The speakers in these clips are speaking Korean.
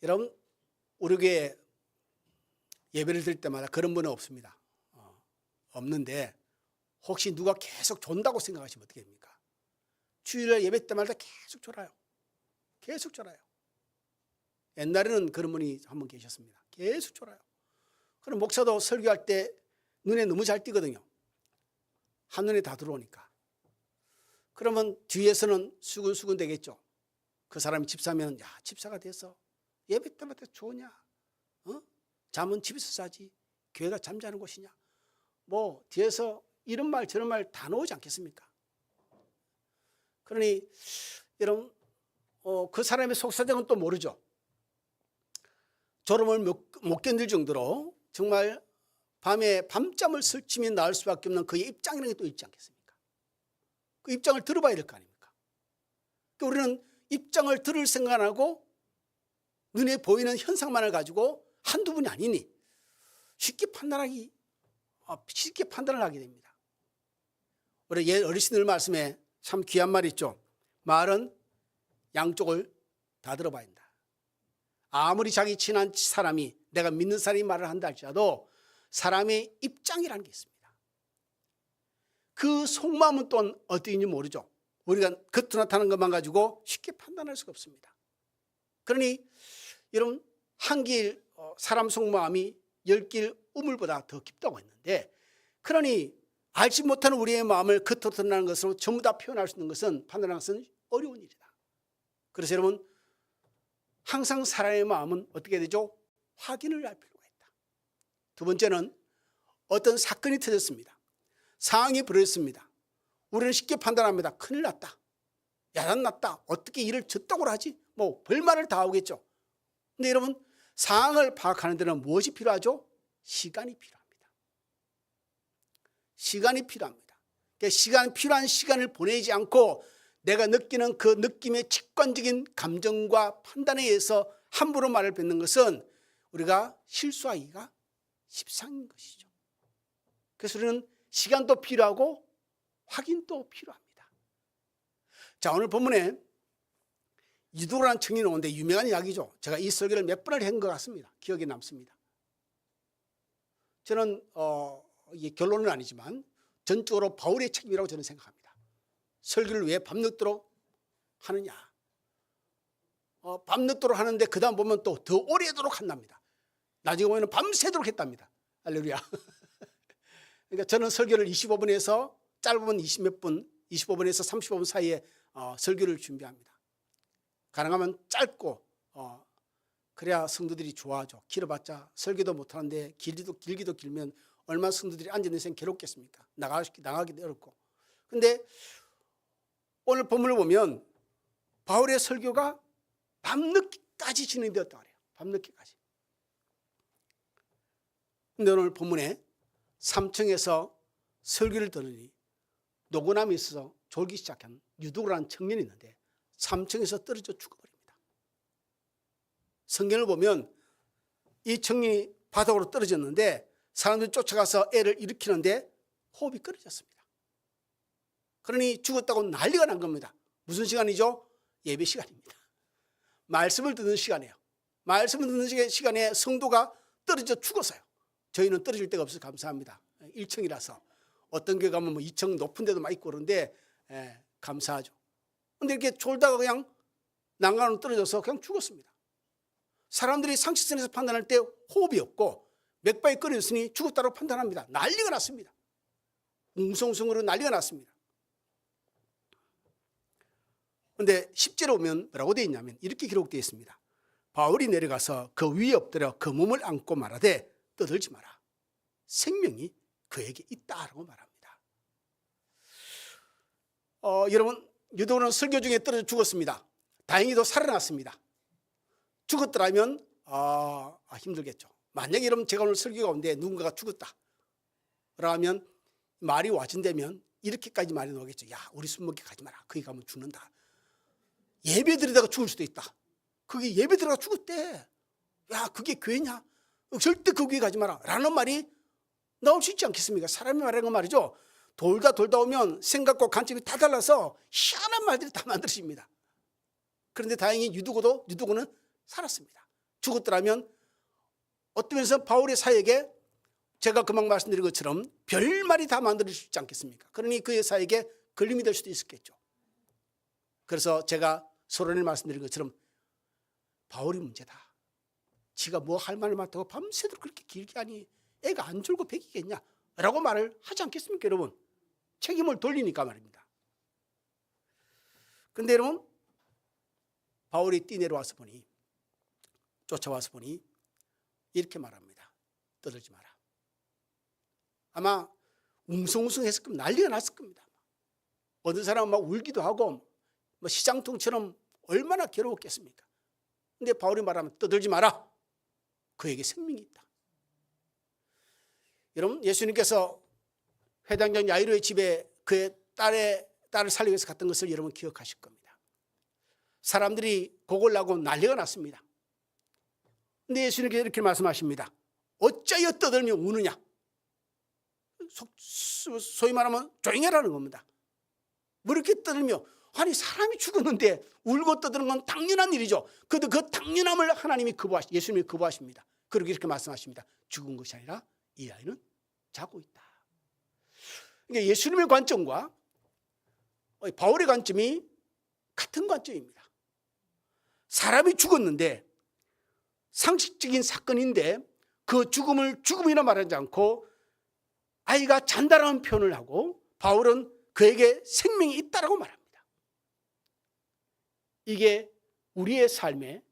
여러분, 우리 교회 예배를 드릴 때마다 그런 분은 없습니다. 없는데 혹시 누가 계속 존다고 생각하시면 어떻게 됩니까? 주일날 예배 때마다 계속 졸아요. 계속 졸아요. 옛날에는 그런 분이 한 분 계셨습니다. 계속 졸아요. 그럼 목사도 설교할 때 눈에 너무 잘 띄거든요. 한눈에 다 들어오니까. 그러면 뒤에서는 수근수근 되겠죠. 그 사람이 집사면, 야, 집사가 돼서 예배 때마다 좋으냐? 잠은 집에서 자지. 교회가 잠자는 곳이냐? 뭐 뒤에서 이런 말 저런 말 다 나오지 않겠습니까? 그러니 여러분, 그 사람의 속사정은 또 모르죠. 졸음을 못 견딜 정도로 정말 밤에 밤잠을 설치면 나을 수밖에 없는 그의 입장이라는 게 또 있지 않겠습니까? 그 입장을 들어봐야 될 거 아닙니까? 그러니까 우리는 입장을 들을 생각 안 하고 눈에 보이는 현상만을 가지고 한두 분이 아니니 쉽게 판단을 하게 됩니다. 우리 어르신들 말씀에 참 귀한 말이 있죠. 말은 양쪽을 다 들어봐야 한다. 아무리 자기 친한 사람이, 내가 믿는 사람이 말을 한다 할지라도 사람의 입장이라는 게 있습니다. 그 속마음은 또 어떠한지 모르죠. 우리가 겉으로 나타나는 것만 가지고 쉽게 판단할 수가 없습니다. 그러니 여러분, 한 길 사람 속마음이 10길 우물보다 더 깊다고 했는데, 그러니 알지 못하는 우리의 마음을 겉으로 드러나는 것으로 전부 다 표현할 수 있는 것은, 판단하는 것은 어려운 일이다. 그래서 여러분, 항상 사람의 마음은 어떻게 되죠? 확인을 할 필요가 있다. 두 번째는 어떤 사건이 터졌습니다. 상황이 벌어졌습니다. 우리는 쉽게 판단합니다. 큰일 났다. 야단 났다. 어떻게 일을 저따구로 하지? 뭐 별말을 다 하겠죠. 근데 여러분, 상황을 파악하는 데는 무엇이 필요하죠? 시간이 필요합니다. 시간이 필요합니다. 그러니까 필요한 시간을 보내지 않고 내가 느끼는 그 느낌의 직관적인 감정과 판단에 의해서 함부로 말을 뱉는 것은 우리가 실수하기가 십상인 것이죠. 그래서 우리는 시간도 필요하고 확인도 필요합니다. 자, 오늘 본문에 유도라는 청년이 오는데 유명한 이야기죠. 제가 이 설교를 몇 번을 한 것 같습니다. 기억에 남습니다. 저는 이게 결론은 아니지만 전적으로 바울의 책임이라고 저는 생각합니다. 설교를 왜 밤늦도록 하느냐? 밤늦도록 하는데 그 다음 보면 또 더 오래도록 한답니다. 나중에 보면 밤새도록 했답니다. 할렐루야. 그러니까 저는 설교를 25분에서 짧으면 20몇 분, 25분에서 35분 사이에 설교를 준비합니다. 가능하면 짧고 그래야 성도들이 좋아하죠. 길어봤자 설교도 못하는데 길기도 길면 얼마나 성도들이 앉아있는 생 괴롭겠습니까? 나가기도 어렵고. 근데 오늘 본문을 보면 바울의 설교가 밤늦게까지 진행되었다고 해요. 밤늦게까지. 근데 오늘 본문에 3층에서 설교를 들으니 노곤함이 있어서 졸기 시작한 유도라는 청년이 있는데 3층에서 떨어져 죽어버립니다. 성경을 보면 이 청년이 바닥으로 떨어졌는데 사람들이 쫓아가서 애를 일으키는데 호흡이 끊어졌습니다. 그러니 죽었다고 난리가 난 겁니다. 무슨 시간이죠? 예배 시간입니다. 말씀을 듣는 시간이에요. 말씀을 듣는 시간에 성도가 떨어져 죽었어요. 저희는 떨어질 데가 없어서 감사합니다. 1층이라서 어떤 교회 가면 뭐 2층 높은 데도 많이 있고 그런데 감사하죠. 근데 이렇게 졸다가 그냥 난간으로 떨어져서 그냥 죽었습니다. 사람들이 상식선에서 판단할 때 호흡이 없고 맥박이 끊어졌으니 죽었다고 판단합니다. 난리가 났습니다. 웅성웅성으로 난리가 났습니다. 그런데 10절에 보면 뭐라고 되어 있냐면 이렇게 기록되어 있습니다. 바울이 내려가서 그 위에 엎드려 그 몸을 안고 말하되 떠들지 마라. 생명이 그에게 있다라고 말합니다. 여러분, 유도는 설교 중에 떨어져 죽었습니다. 다행히도 살아났습니다. 죽었더라면 힘들겠죠. 만약에 여러분 제가 오늘 설교 가운데 누군가가 죽었다 그러면 말이 와진다면 이렇게까지 말이 나오겠죠. 야, 우리 술 먹게 가지 마라. 거기 가면 죽는다. 예배 드리다가 죽을 수도 있다. 그게 예배 드리다가 죽었대. 야, 그게 교회냐? 절대 그 교회 가지 마라 라는 말이 나올 수 있지 않겠습니까? 사람이 말하는 건 말이죠. 돌다 오면 생각과 관점이 다 달라서 희한한 말들이 다 만들어집니다. 그런데 다행히 유두고는 살았습니다. 죽었더라면 어떤 면에서 바울의 사역에 제가 금방 말씀드린 것처럼 별말이 다 만들어질 수 있지 않겠습니까? 그러니 그의 사역에 걸림이 될 수도 있었겠죠. 그래서 제가 서론에 말씀드린 것처럼 바울이 문제다. 지가 뭐 할 말을 맡다고 밤새도록 그렇게 길게 하니 애가 안 졸고 배기겠냐 라고 말을 하지 않겠습니까 여러분? 책임을 돌리니까 말입니다. 그런데 여러분, 바울이 뛰내려와서 보니, 쫓아와서 보니 이렇게 말합니다. 떠들지 마라. 아마 웅성웅성했을 겁니다. 난리가 났을 겁니다. 어떤 사람은 막 울기도 하고 뭐 시장통처럼 얼마나 괴로웠겠습니까? 근데 바울이 말하면 떠들지 마라. 그에게 생명이 있다. 여러분, 예수님께서 회당장 야이로의 집에 그의 딸을 살리기 위해서 갔던 것을 여러분 기억하실 겁니다. 사람들이 곡을 나고 난리가 났습니다. 근데 예수님께서 이렇게 말씀하십니다. 어찌하여 떠들며 우느냐? 소위 말하면 조용히 하라는 겁니다. 뭐 이렇게 떠들며, 아니 사람이 죽었는데 울고 떠드는 건 당연한 일이죠. 그런데 그 당연함을 하나님이 예수님이 거부하십니다. 그렇게 이렇게 말씀하십니다. 죽은 것이 아니라 이 아이는 자고 있다. 그러니까 예수님의 관점과 바울의 관점이 같은 관점입니다. 사람이 죽었는데 상식적인 사건인데 그 죽음을 죽음이라 말하지 않고 아이가 잔다라는 표현을 하고 바울은 그에게 생명이 있다라고 말합니다. 이게 우리의 삶에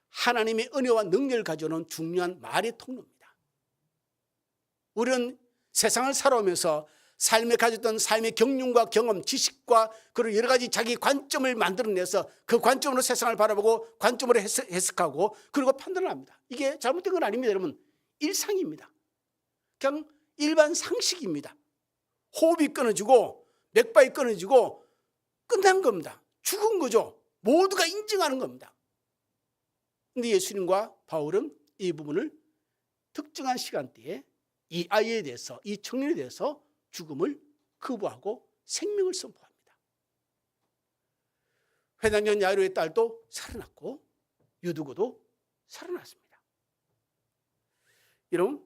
하나님의 은혜와 능력을 가져오는 중요한 말의 통로입니다. 우리는 세상을 살아오면서 삶에 가졌던 삶의 경륜과 경험, 지식과 그리고 여러 가지 자기 관점을 만들어내서 그 관점으로 세상을 바라보고 관점으로 해석하고 그리고 판단을 합니다. 이게 잘못된 건 아닙니다. 여러분, 일상입니다. 그냥 일반 상식입니다. 호흡이 끊어지고 맥박이 끊어지고 끝난 겁니다. 죽은 거죠. 모두가 인정하는 겁니다. 그런데 예수님과 바울은 이 부분을 특정한 시간대에 이 아이에 대해서, 이 청년에 대해서 죽음을 거부하고 생명을 선포합니다. 회당장 야이로의 딸도 살아났고 유두고도 살아났습니다. 여러분,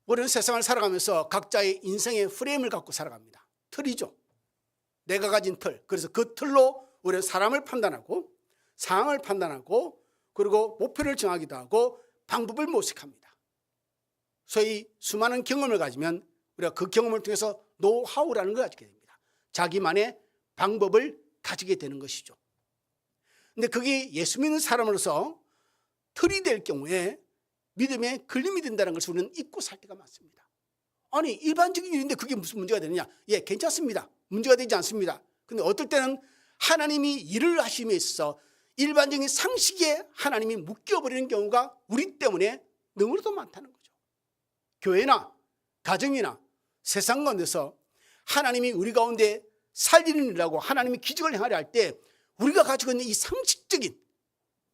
우리는 세상을 살아가면서 각자의 인생의 프레임을 갖고 살아갑니다. 틀이죠. 내가 가진 틀. 그래서 그 틀로 우리는 사람을 판단하고 상황을 판단하고 그리고 목표를 정하기도 하고 방법을 모색합니다. 소위 수많은 경험을 가지면 우리가 그 경험을 통해서 노하우라는 걸 가지게 됩니다. 자기만의 방법을 가지게 되는 것이죠. 그런데 그게 예수 믿는 사람으로서 틀이 될 경우에 믿음에 걸림이 된다는 것을 우리는 잊고 살 때가 많습니다. 아니 일반적인 일인데 그게 무슨 문제가 되느냐? 예, 괜찮습니다. 문제가 되지 않습니다. 그런데 어떨 때는 하나님이 일을 하심에 있어서 일반적인 상식에 하나님이 묶여버리는 경우가 우리 때문에 너무나도 많다는 거죠. 교회나 가정이나 세상 가운데서 하나님이 우리 가운데 살리는 일이라고 하나님이 기적을 행하려 할 때 우리가 가지고 있는 이 상식적인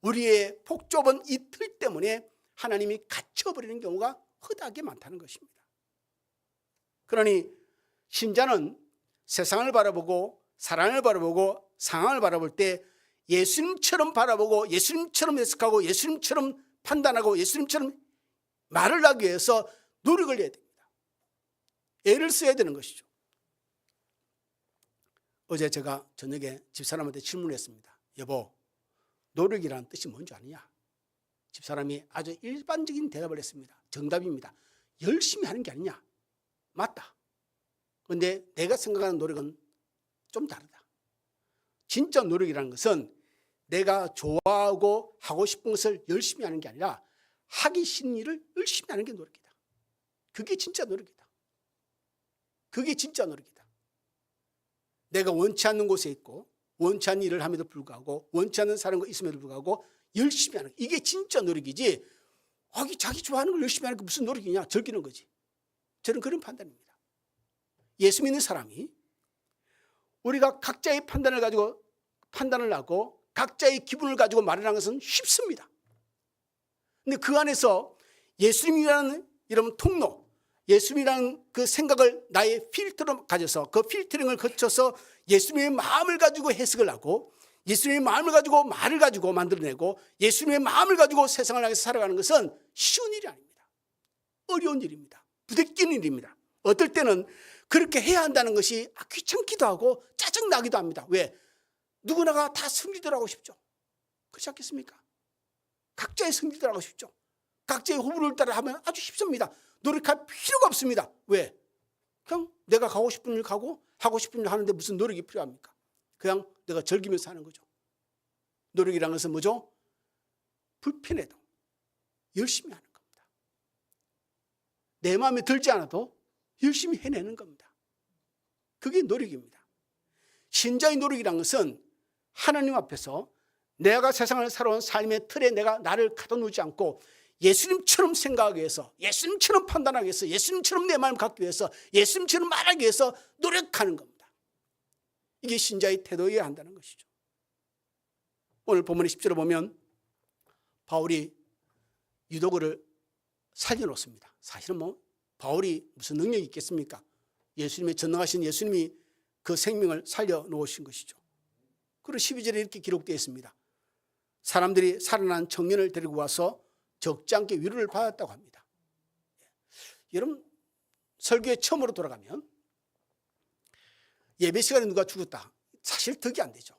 우리의 폭 좁은 이 틀 때문에 하나님이 갇혀버리는 경우가 허다하게 많다는 것입니다. 그러니 신자는 세상을 바라보고 사람을 바라보고 상황을 바라볼 때 예수님처럼 바라보고 예수님처럼 해석하고 예수님처럼 판단하고 예수님처럼 말을 하기 위해서 노력을 해야 됩니다. 애를 써야 되는 것이죠. 어제 제가 저녁에 집사람한테 질문했습니다. 여보, 노력이라는 뜻이 뭔지 아느냐? 집사람이 아주 일반적인 대답을 했습니다. 정답입니다. 열심히 하는 게 아니냐? 맞다. 그런데 내가 생각하는 노력은 좀 다르다. 진짜 노력이라는 것은 내가 좋아하고 하고 싶은 것을 열심히 하는 게 아니라 하기 싫은 일을 열심히 하는 게 노력이다. 그게 진짜 노력이다. 그게 진짜 노력이다. 내가 원치 않는 곳에 있고 원치 않는 일을 함에도 불구하고 원치 않는 사람과 있음에도 불구하고 열심히 하는, 이게 진짜 노력이지 자기 좋아하는 걸 열심히 하는 게 무슨 노력이냐? 즐기는 거지. 저는 그런 판단입니다. 예수 믿는 사람이 우리가 각자의 판단을 하고 각자의 기분을 가지고 말을 하는 것은 쉽습니다. 근데 그 안에서 예수님이라는 이런 통로, 예수님이라는 그 생각을 나의 필터로 가져서 그 필터링을 거쳐서 예수님의 마음을 가지고 해석을 하고 예수님의 마음을 가지고 말을 가지고 만들어내고 예수님의 마음을 가지고 세상을 향해서 살아가는 것은 쉬운 일이 아닙니다. 어려운 일입니다. 부대끼는 일입니다. 어떨 때는 그렇게 해야 한다는 것이 귀찮기도 하고 짜증나기도 합니다. 왜? 누구나가 다 승리들 하고 싶죠. 그렇지 않겠습니까? 각자의 승리들 하고 싶죠. 각자의 호불호를 따라 하면 아주 쉽습니다. 노력할 필요가 없습니다. 왜? 그냥 내가 가고 싶은 일 가고 하고 싶은 일 하는데 무슨 노력이 필요합니까? 그냥 내가 즐기면서 하는 거죠. 노력이라는 것은 뭐죠? 불편해도 열심히 하는 겁니다. 내 마음에 들지 않아도 열심히 해내는 겁니다. 그게 노력입니다. 신자의 노력이라는 것은 하나님 앞에서 내가 세상을 살아온 삶의 틀에 내가 나를 가둬놓지 않고 예수님처럼 생각하기 위해서, 예수님처럼 판단하기 위해서, 예수님처럼 내 마음을 갖기 위해서, 예수님처럼 말하기 위해서 노력하는 겁니다. 이게 신자의 태도여야 한다는 것이죠. 오늘 본문의 10절을 보면 바울이 유도구를 살려놓습니다. 사실은 바울이 무슨 능력이 있겠습니까? 예수님의 전능하신 예수님이 그 생명을 살려놓으신 것이죠. 그리고 12절에 이렇게 기록되어 있습니다. 사람들이 살아난 청년을 데리고 와서 적지 않게 위로를 받았다고 합니다. 여러분, 설교에 처음으로 돌아가면 예배 시간에 누가 죽었다, 사실 덕이 안 되죠.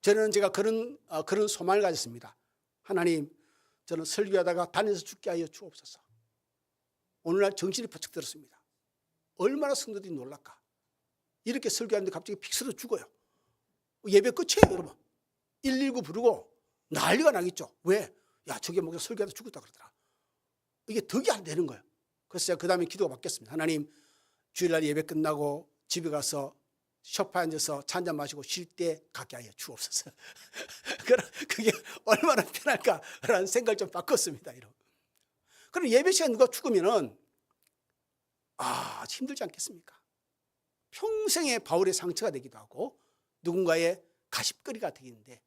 제가 그런 소망을 가졌습니다. 하나님, 저는 설교하다가 단에서 죽게 하여 주옵소서. 오늘날 정신이 번쩍 들었습니다. 얼마나 성도들이 놀랄까. 이렇게 설교하는데 갑자기 픽 쓰러 죽어요. 예배 끝이에요, 여러분. 119 부르고 난리가 나겠죠. 왜? 야, 저게 목사 설교하다 죽었다 그러더라. 이게 덕이 안 되는 거예요. 그래서 제가 그 다음에 기도가 바뀌었습니다. 하나님, 주일날 예배 끝나고 집에 가서 소파에 앉아서 차 한잔 마시고 쉴 때 갖게 하여 주옵소서. 그게 얼마나 편할까라는 생각을 좀 바꿨습니다. 그럼 예배 시간에 누가 죽으면은 힘들지 않겠습니까? 평생의 바울의 상처가 되기도 하고 누군가의 가십거리가 되겠는데,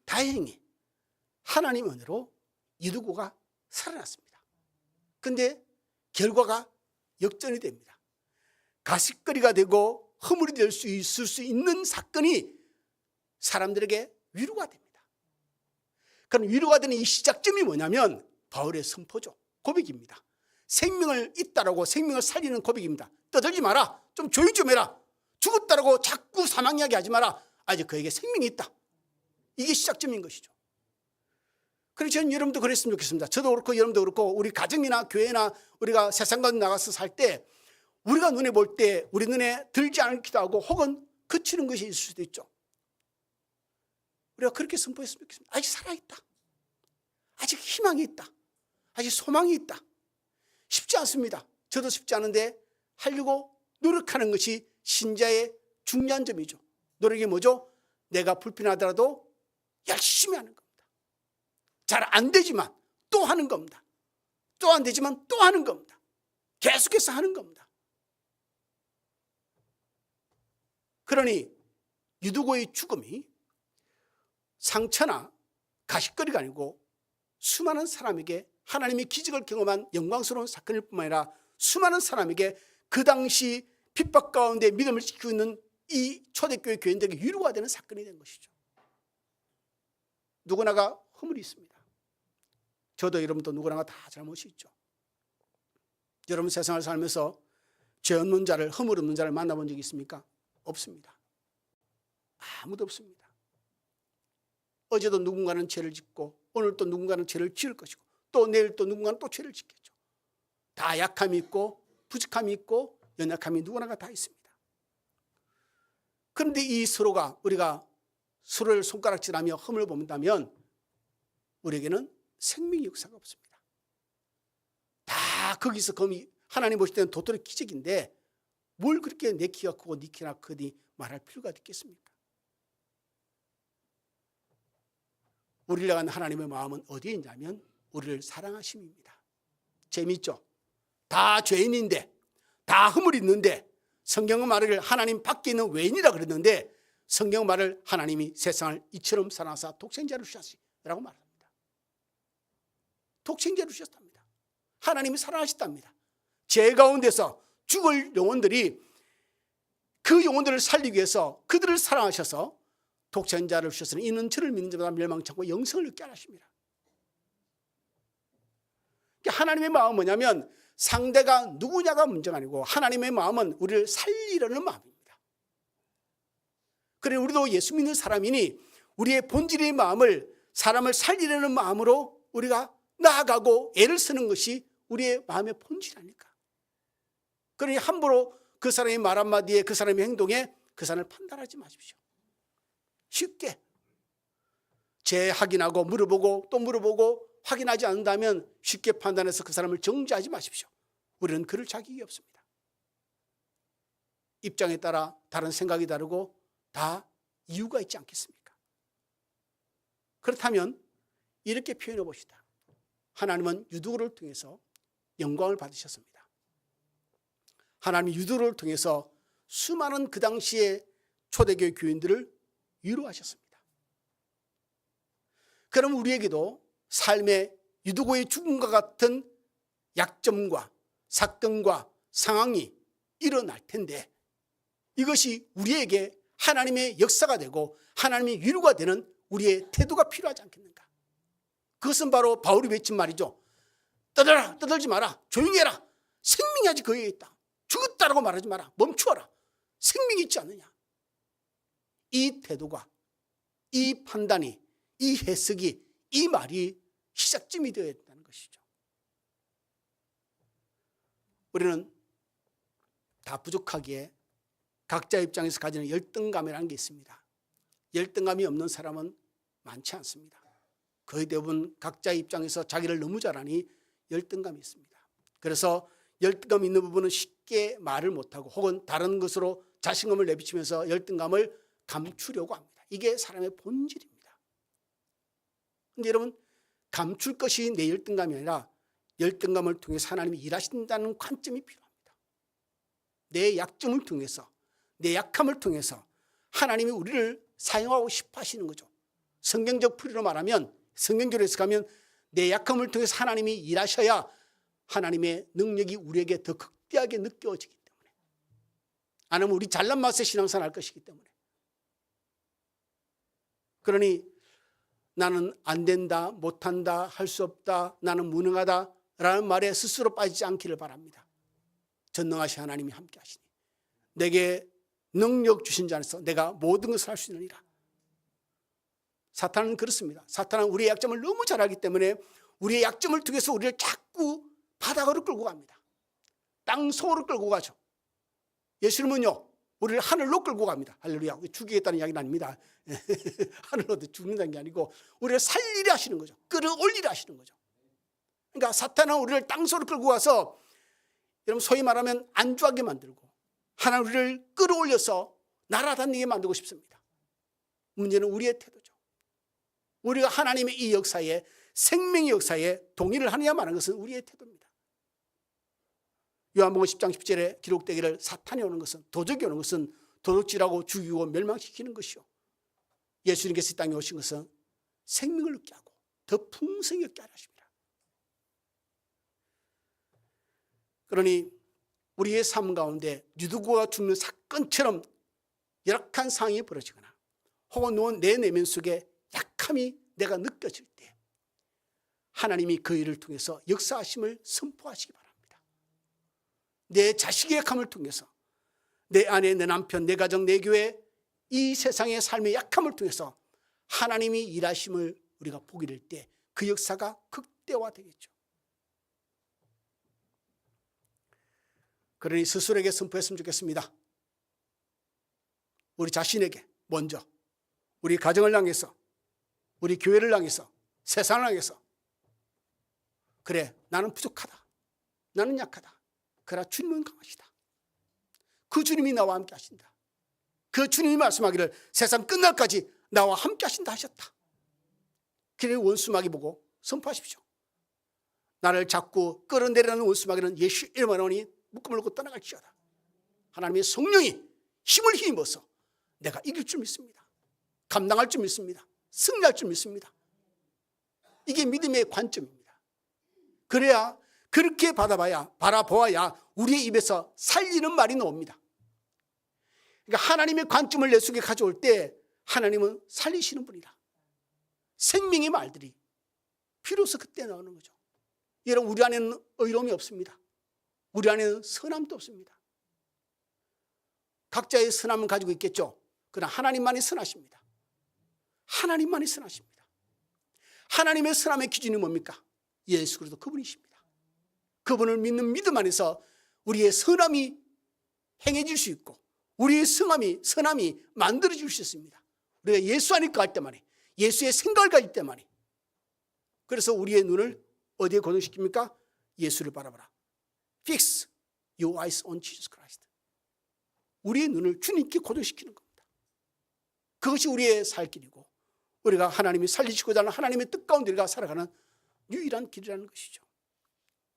다행히 하나님 은혜로 유두고가 살아났습니다. 그런데 결과가 역전이 됩니다. 가십거리가 되고 허물이 될 수 있을 수 있는 사건이 사람들에게 위로가 됩니다. 그럼 위로가 되는 이 시작점이 뭐냐면 바울의 선포죠. 고백입니다. 생명을 있다라고 생명을 살리는 고백입니다. 떠들지 마라. 좀 조용히 좀 해라. 죽었다라고 자꾸 사망 이야기 하지 마라. 아직 그에게 생명이 있다. 이게 시작점인 것이죠. 그래서 저는 여러분도 그랬으면 좋겠습니다. 저도 그렇고 여러분도 그렇고 우리 가정이나 교회나 우리가 세상과 나가서 살 때 우리가 눈에 볼 때 우리 눈에 들지 않기도 하고 혹은 그치는 것이 있을 수도 있죠. 우리가 그렇게 선포했으면 좋겠습니다. 아직 살아있다. 아직 희망이 있다. 아직 소망이 있다. 쉽지 않습니다. 저도 쉽지 않은데 하려고 노력하는 것이 신자의 중요한 점이죠. 노력이 뭐죠? 내가 불편하더라도 열심히 하는 겁니다. 잘 안 되지만 또 하는 겁니다. 또 안 되지만 또 하는 겁니다. 계속해서 하는 겁니다. 그러니 유두고의 죽음이 상처나 가십거리가 아니고 수많은 사람에게 하나님의 기적을 경험한 영광스러운 사건일 뿐만 아니라 수많은 사람에게 그 당시 핍박 가운데 믿음을 지키고 있는 이 초대교회 교인들에게 위로가 되는 사건이 된 것이죠. 누구나가 허물이 있습니다. 저도 여러분도 누구나가 다 잘못이 있죠. 여러분 세상을 살면서 죄 없는 자를, 허물 없는 자를 만나본 적이 있습니까? 없습니다. 아무도 없습니다. 어제도 누군가는 죄를 짓고 오늘 또 누군가는 죄를 지을 것이고 또 내일 또 누군가는 또 죄를 짓겠죠. 다 약함이 있고 부족함이 있고 연약함이 누구나가 다 있습니다. 그런데 이 서로가 우리가 서로를 손가락질하며 흠을 본다면 우리에게는 생명의 역사가 없습니다. 다 거기서 검이 하나님 보실 때는 도토리 기적인데 뭘 그렇게 내 키가 크고 네 키나 크니 말할 필요가 있겠습니까? 우리를 향한 하나님의 마음은 어디에 있냐면 우리를 사랑하심입니다. 재미있죠? 다 죄인인데 다 허물이 있는데 성경은 말을 하나님 밖에 있는 외인이라 그랬는데 성경 말을 하나님이 세상을 이처럼 사랑하사 독생자를 주셨으라고 말합니다. 독생자를 주셨답니다. 하나님이 사랑하셨답니다. 죄 가운데서 죽을 영혼들이 그 영혼들을 살리기 위해서 그들을 사랑하셔서 독생자를 주셨으니 이는 저를 믿는 자마다 멸망치 않고 영생을 얻게 하십니다. 하나님의 마음은 뭐냐면 상대가 누구냐가 문제가 아니고 하나님의 마음은 우리를 살리려는 마음입니다. 그래 우리도 예수 믿는 사람이니 우리의 본질의 마음을 사람을 살리려는 마음으로 우리가 나아가고 애를 쓰는 것이 우리의 마음의 본질 아닐까. 그러니 함부로 그 사람의 말 한마디에 그 사람의 행동에 그 사람을 판단하지 마십시오. 쉽게 재확인하고 물어보고 또 물어보고 확인하지 않는다면 쉽게 판단해서 그 사람을 정죄하지 마십시오. 우리는 그럴 자격이 없습니다. 입장에 따라 다른 생각이 다르고 다 이유가 있지 않겠습니까? 그렇다면 이렇게 표현해 봅시다. 하나님은 유두를 통해서 영광을 받으셨습니다. 하나님이 유두를 통해서 수많은 그 당시에 초대교회 교인들을 위로하셨습니다. 그럼 우리에게도 삶의 유두고의 죽음과 같은 약점과 사건과 상황이 일어날 텐데 이것이 우리에게 하나님의 역사가 되고 하나님의 위로가 되는 우리의 태도가 필요하지 않겠는가. 그것은 바로 바울이 외친 말이죠. 떠들어라, 떠들지 마라, 조용히 해라. 생명이 아직 거기에 있다. 죽었다라고 말하지 마라. 멈추어라. 생명이 있지 않느냐. 이 태도가, 이 판단이, 이 해석이, 이 말이 시작점이 되어야 된다는 것이죠. 우리는 다 부족하기에 각자 입장에서 가지는 열등감이라는 게 있습니다. 열등감이 없는 사람은 많지 않습니다. 거의 대부분 각자 입장에서 자기를 너무 잘하니 열등감이 있습니다. 그래서 열등감 있는 부분은 쉽게 말을 못하고 혹은 다른 것으로 자신감을 내비치면서 열등감을 감추려고 합니다. 이게 사람의 본질입니다. 그런데 여러분 감출 것이 내 열등감이 아니라 열등감을 통해서 하나님이 일하신다는 관점이 필요합니다. 내 약점을 통해서 내 약함을 통해서 하나님이 우리를 사용하고 싶어 하시는 거죠. 성경적 풀이로 말하면 성경적으로 해석하면 내 약함을 통해서 하나님이 일하셔야 하나님의 능력이 우리에게 더 극대하게 느껴지기 때문에 안 하면 우리 잘난 맛에 신앙생활 할 것이기 때문에 그러니 나는 안 된다, 못한다, 할 수 없다, 나는 무능하다 라는 말에 스스로 빠지지 않기를 바랍니다. 전능하신 하나님이 함께 하시니 내게 능력 주신 자 안에서 내가 모든 것을 할 수 있느니라. 사탄은 그렇습니다. 사탄은 우리의 약점을 너무 잘 알기 때문에 우리의 약점을 통해서 우리를 자꾸 바닥으로 끌고 갑니다. 땅속으로 끌고 가죠. 예수님은요 우리를 하늘로 끌고 갑니다. 할렐루야. 죽이겠다는 이야기는 아닙니다. 하늘로 죽는다는 게 아니고 우리를 살리려 하시는 거죠. 끌어올리려 하시는 거죠. 그러니까 사탄은 우리를 땅속으로 끌고 가서 여러분 소위 말하면 안주하게 만들고 하나님 우리를 끌어올려서 날아다니게 만들고 싶습니다. 문제는 우리의 태도죠. 우리가 하나님의 이 역사에 생명의 역사에 동의를 하느냐 마는 것은 우리의 태도입니다. 요한복음 10장 10절에 기록되기를 사탄이 오는 것은 도적이 오는 것은 도둑질하고 죽이고 멸망시키는 것이요 예수님께서 이 땅에 오신 것은 생명을 얻게 하고 더 풍성히 얻게 하려 하십니다. 그러니 우리의 삶 가운데 유두고가 죽는 사건처럼 열악한 상황이 벌어지거나 혹은 내 내면 속에 약함이 내가 느껴질 때 하나님이 그 일을 통해서 역사하심을 선포하시기 바랍니다. 내 자식의 약함을 통해서 내 아내, 내 남편, 내 가정, 내 교회 이 세상의 삶의 약함을 통해서 하나님이 일하심을 우리가 보게 될 때 그 역사가 극대화되겠죠. 그러니 스스로에게 선포했으면 좋겠습니다. 우리 자신에게 먼저 우리 가정을 향해서 우리 교회를 향해서 세상을 향해서 그래 나는 부족하다. 나는 약하다. 그러나 주님은 강하시다. 그 주님이 나와 함께 하신다. 그 주님이 말씀하기를 세상 끝날까지 나와 함께 하신다 하셨다. 그래 원수마귀 보고 선포하십시오. 나를 자꾸 끌어내려는 원수마귀는 예수 이름으로 하니 묶음을 놓고 떠나갈지어다. 하나님의 성령이 힘을 힘입어서 내가 이길 줄 믿습니다. 감당할 줄 믿습니다. 승리할 줄 믿습니다. 이게 믿음의 관점입니다. 그래야 그렇게 바라보아야 우리의 입에서 살리는 말이 나옵니다. 그러니까 하나님의 관점을 내 속에 가져올 때 하나님은 살리시는 분이라. 생명의 말들이 비로소 그때 나오는 거죠. 여러분, 우리 안에는 의로움이 없습니다. 우리 안에는 선함도 없습니다. 각자의 선함은 가지고 있겠죠. 그러나 하나님만이 선하십니다. 하나님만이 선하십니다. 하나님의 선함의 기준이 뭡니까? 예수 그리스도 그분이십니다. 그분을 믿는 믿음 안에서 우리의 선함이 행해질 수 있고 우리의 선함이 만들어질 수 있습니다. 우리가 예수 안에 갈 때만이, 예수의 생각을 가질 때만이. 그래서 우리의 눈을 어디에 고정시킵니까? 예수를 바라봐라. Fix your eyes on Jesus Christ. 우리의 눈을 주님께 고정시키는 겁니다. 그것이 우리의 살 길이고 우리가 하나님이 살리시고자 하는 하나님의 뜻 가운데 우리가 살아가는 유일한 길이라는 것이죠.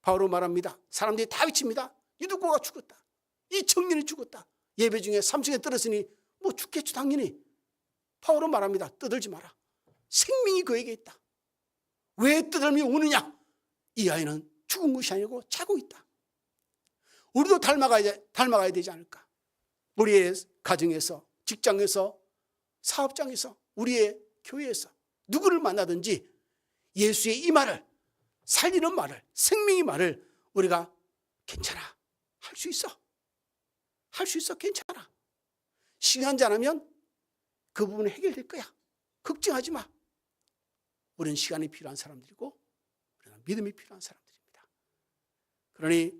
바울은 말합니다. 사람들이 다 외칩니다. 유두고가 죽었다. 이 청년이 죽었다. 예배 중에 삼층에 떨어지니 뭐 죽겠죠 당연히. 바울은 말합니다. 떠들지 마라. 생명이 그에게 있다. 왜 떠들며 우느냐? 이 아이는 죽은 것이 아니고 자고 있다. 우리도 닮아가야 되지 않을까? 우리의 가정에서, 직장에서, 사업장에서, 우리의 교회에서 누구를 만나든지 예수의 이 말을, 살리는 말을, 생명의 말을 우리가 괜찮아, 할 수 있어. 할 수 있어, 괜찮아. 시간 지나면 그 부분은 해결될 거야. 걱정하지 마. 우리는 시간이 필요한 사람들이고 우리는 믿음이 필요한 사람들입니다. 그러니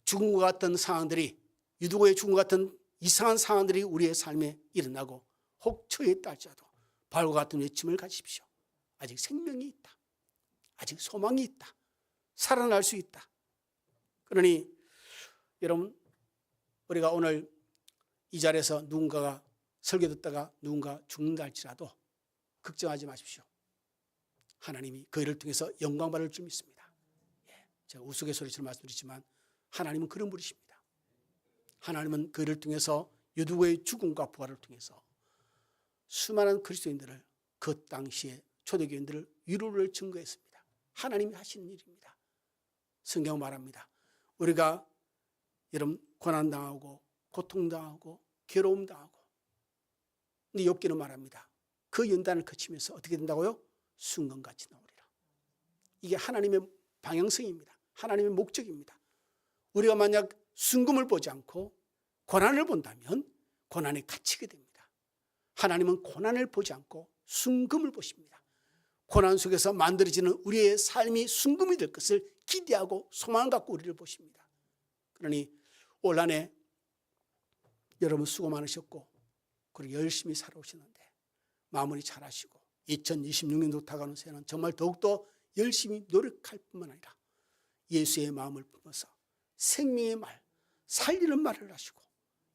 죽음과 같은 상황들이, 유두고의 죽음 같은 이상한 상황들이 우리의 삶에 일어나고 혹 처했다 할지라도 바울과 같은 외침을 가지십시오. 아직 생명이 있다. 아직 소망이 있다. 살아날 수 있다. 그러니 여러분, 우리가 오늘 이 자리에서 누군가가 설교 듣다가 누군가 죽는다 할지라도 걱정하지 마십시오. 하나님이 그 일을 통해서 영광 받을 줄 믿습니다. 제가 우스갯소리처럼 말씀드리지만 하나님은 그런 분이십니다. 하나님은 그 일을 통해서 유두고의 죽음과 부활을 통해서 수많은 그리스도인들을, 그 당시에 초대교인들을 위로를 증거했습니다. 하나님이 하시는 일입니다. 성경 말합니다. 우리가 여러분 고난당하고 고통당하고 괴로움당하고, 근데 욥기는 말합니다. 그 연단을 거치면서 어떻게 된다고요? 순금같이 나오리라. 이게 하나님의 방향성입니다. 하나님의 목적입니다. 우리가 만약 순금을 보지 않고 고난을 본다면 고난에 갇히게 됩니다. 하나님은 고난을 보지 않고 순금을 보십니다. 고난 속에서 만들어지는 우리의 삶이 순금이 될 것을 기대하고 소망을 갖고 우리를 보십니다. 그러니 올 한 해 여러분 수고 많으셨고 그리고 열심히 살아오시는데 마무리 잘하시고 2026년도 다가오는 새해는 정말 더욱더 열심히 노력할 뿐만 아니라 예수의 마음을 품어서 생명의 말, 살리는 말을 하시고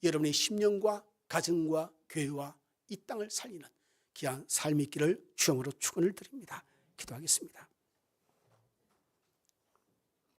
여러분의 심령과 가정과 교회와 이 땅을 살리는 귀한 삶이 있기를 주님으로 축원을 드립니다. 기도하겠습니다.